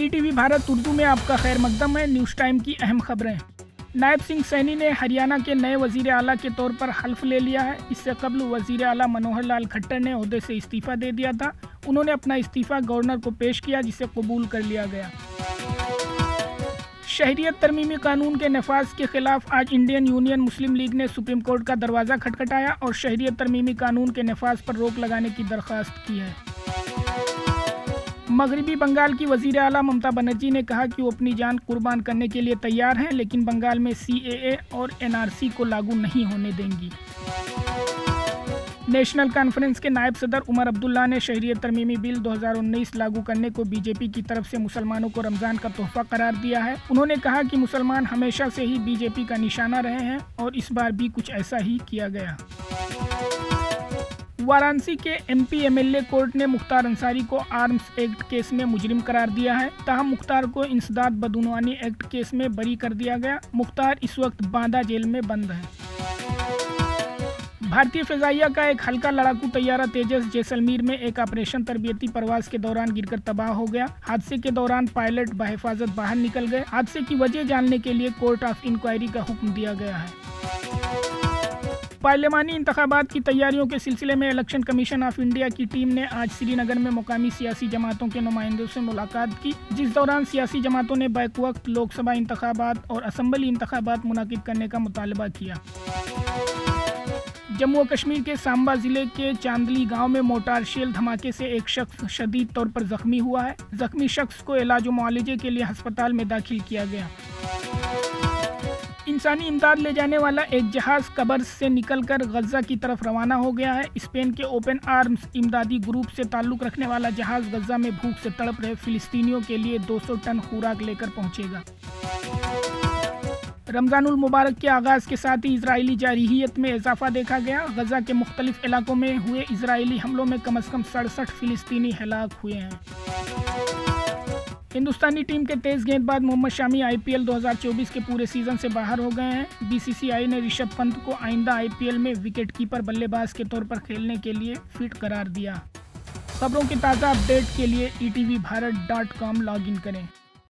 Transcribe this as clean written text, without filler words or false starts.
ETV Bharat Urdu में आपका खैर मकदम है। न्यूज़ टाइम की अहम खबरें। नायब सिंह सैनी ने हरियाणा के नए वजीर आला के तौर पर हल्फ ले लिया है। इससे कबल वजीर आला मनोहर लाल खट्टर ने ओहदे से इस्तीफा दे दिया था। उन्होंने अपना इस्तीफा गवर्नर को पेश किया, जिसे कबूल कर लिया गया। शहरियत तरमीमी कानून के नफाज के खिलाफ आज इंडियन यूनियन मुस्लिम लीग ने सुप्रीम कोर्ट का दरवाज़ा खटखटाया और शहरियत तरमीमी कानून के नफाज पर रोक लगाने की दरख्वास्त की है। मगरबी बंगाल की वज़ीर आला ममता बनर्जी ने कहा कि वो अपनी जान कुर्बान करने के लिए तैयार हैं, लेकिन बंगाल में CAA और NRC को लागू नहीं होने देंगी। नेशनल कॉन्फ्रेंस के नायब सदर उमर अब्दुल्ला ने शहरियत तरमीमी बिल 2019 लागू करने को बीजेपी की तरफ से मुसलमानों को रमज़ान का तोहफा करार दिया है। उन्होंने कहा कि मुसलमान हमेशा से ही बीजेपी का निशाना रहे हैं और इस बार भी कुछ ऐसा ही किया गया। वाराणसी के MP MLA कोर्ट ने मुख्तार अंसारी को आर्म्स एक्ट केस में मुजरिम करार दिया है। ताहम मुख्तार को इंसदाद बदउनवानी एक्ट केस में बरी कर दिया गया। मुख्तार इस वक्त बांदा जेल में बंद है। भारतीय फिजाइया का एक हल्का लड़ाकू तैयारा तेजस जैसलमेर में एक ऑपरेशन तरबियती प्रवास के दौरान गिरकर तबाह हो गया। हादसे के दौरान पायलट बहिफाजत बाहर निकल गए। हादसे की वजह जानने के लिए कोर्ट ऑफ इंक्वायरी का हुक्म दिया गया है। पार्लिमानी इंतखाबात की तैयारियों के सिलसिले में इलेक्शन कमीशन ऑफ इंडिया की टीम ने आज श्रीनगर में मुकामी सियासी जमातों के नुमाइंदों से मुलाकात की, जिस दौरान सियासी जमातों ने बैक वक्त लोकसभा इंतखाबात और असम्बली इंतखाबात मुनाकिद करने का मुतालबा किया। जम्मू और कश्मीर के सांबा जिले के चांदली गांव में मोटार शेल धमाके से एक शख्स शदीद तौर पर जख्मी हुआ है। जख्मी शख्स को इलाज व मुआलजे के लिए अस्पताल में दाखिल किया गया। इंसानी इमदाद ले जाने वाला एक जहाज कब्र से निकलकर गजा की तरफ रवाना हो गया है। स्पेन के ओपन आर्म्स इमदादी ग्रुप से ताल्लुक़ रखने वाला जहाज गजा में भूख से तड़प रहे फिलिस्तीनियों के लिए 200 टन खुराक लेकर पहुंचेगा। रमज़ानुल मुबारक के आगाज़ के साथ ही इजरायली जारहियत में इजाफा देखा गया। गजा के मुख्तलिफ इलाकों में हुए इजरायली हमलों में कम से कम 67 फिलिस्तीनी हलाक हुए हैं। हिंदुस्तानी टीम के तेज गेंदबाज मोहम्मद शामी IPL 2024 के पूरे सीजन से बाहर हो गए हैं। BCCI ने ऋषभ पंत को आइंदा IPL में विकेटकीपर बल्लेबाज के तौर पर खेलने के लिए फिट करार दिया। खबरों के ताज़ा अपडेट के लिए etvbharat.com लॉगिन करें।